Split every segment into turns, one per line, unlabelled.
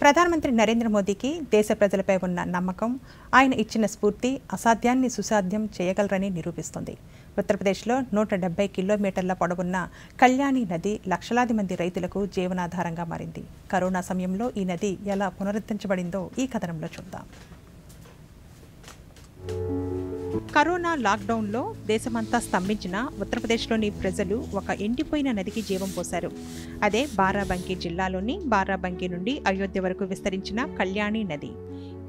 ప్రధానమంత్రి నరేంద్ర మోదీకి దేశ ప్రజలపై ఉన్న నమ్మకం, ఆయన ఇచ్చిన స్ఫూర్తి అసాధ్యాన్ని సుసాధ్యం చేయగలరని నిరూపిస్తుంది. ఉత్తరప్రదేశ్లో 170 కిలోమీటర్ల పొడవున్న కళ్యాణి నది లక్షలాది మంది రైతులకు జీవనాధారంగా మారింది. కరోనా సమయంలో ఈ నది ఎలా పునరుద్ధరించబడిందో ఈ కథనంలో చూద్దాం. కరోనా లాక్డౌన్లో దేశమంతా స్తంభించిన ఉత్తరప్రదేశ్లోని ప్రజలు ఒక ఎండిపోయిన నదికి జీవం పోశారు. అదే బారాబంకీ జిల్లాలోని బారాబంకీ నుండి అయోధ్య వరకు విస్తరించిన కళ్యాణి నది.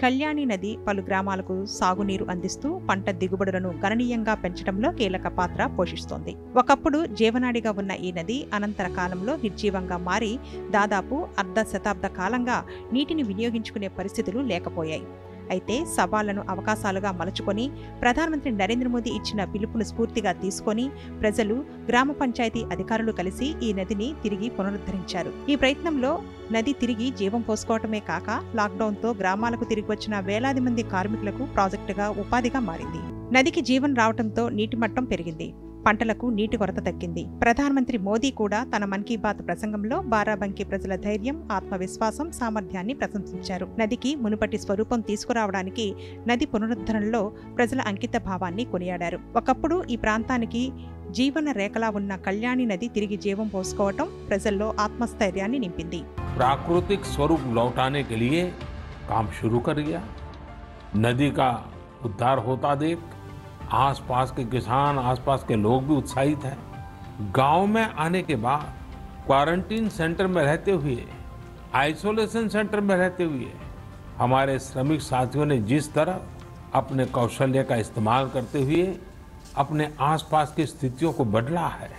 కళ్యాణి నది పలు గ్రామాలకు సాగునీరు అందిస్తూ పంట దిగుబడులను గణనీయంగా పెంచడంలో కీలక పాత్ర పోషిస్తోంది. ఒకప్పుడు జీవనాడిగా ఉన్న ఈ నది అనంతర కాలంలో నిర్జీవంగా మారి దాదాపు అర్ధ శతాబ్ద కాలంగా నీటిని వినియోగించుకునే పరిస్థితులు లేకపోయాయి. అయితే సవాళ్లను అవకాశాలుగా మలుచుకొని ప్రధానమంత్రి నరేంద్ర మోదీ ఇచ్చిన పిలుపును స్ఫూర్తిగా తీసుకొని ప్రజలు, గ్రామ పంచాయతీ అధికారులు కలిసి ఈ నదిని తిరిగి పునరుద్ధరించారు. ఈ ప్రయత్నంలో నది తిరిగి జీవం పోసుకోవటమే కాక లాక్డౌన్తో గ్రామాలకు తిరిగి వచ్చిన వేలాది మంది కార్మికులకు ప్రాజెక్టుగా ఉపాధిగా మారింది. నదికి జీవం రావడంతో నీటి మట్టం పెరిగింది. పంటలకు నీటి కొరత తగ్గింది. ప్రధానమంత్రి మోదీ కూడా తన మన్ కీ బాత్ ప్రసంగంలో బారాబంకీ ప్రజల ధైర్యం, ఆత్మవిశ్వాసం, సామర్థ్యాన్ని ప్రశంసించారు. నదికి మునుపటి స్వరూపం తీసుకురావడానికి నది పునరుద్ధరణలో ప్రజల అంకిత భావాన్ని కొనియాడారు. ఒకప్పుడు ఈ ప్రాంతానికి జీవన రేఖలా ఉన్న కళ్యాణి నది తిరిగి జీవం పోసుకోవటం ప్రజల్లో ఆత్మస్థైర్యాన్ని నింపింది.
प्राकृतिक स्वरूप लौटाने के लिए काम शुरू कर दिया। नदी का उद्धार होता देख आसपास के किसान, आसपास के लोग भी उत्साहित हैं। गांव में आने के बाद क्वारंटीन सेंटर में रहते हुए, आइसोलेशन सेंटर में रहते हुए हमारे श्रमिक साथियों ने जिस तरह अपने कौशल्य का इस्तेमाल करते हुए अपने आसपास की स्थितियों को बदला है,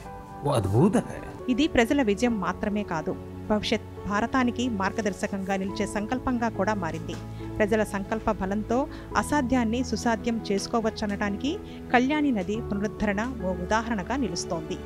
वो अद्भुत है।
ఇది ప్రజల విజయం మాత్రమే కాదు, భవిష్యత్ భారతానికి మార్గదర్శకంగా నిలిచే సంకల్పంగా కూడా మారింది. ప్రజల సంకల్ప బలంతో అసాధ్యాన్ని సుసాధ్యం చేసుకోవచ్చనడానికి కళ్యాణి నది పునరుద్ధరణ ఓ ఉదాహరణగా నిలుస్తోంది.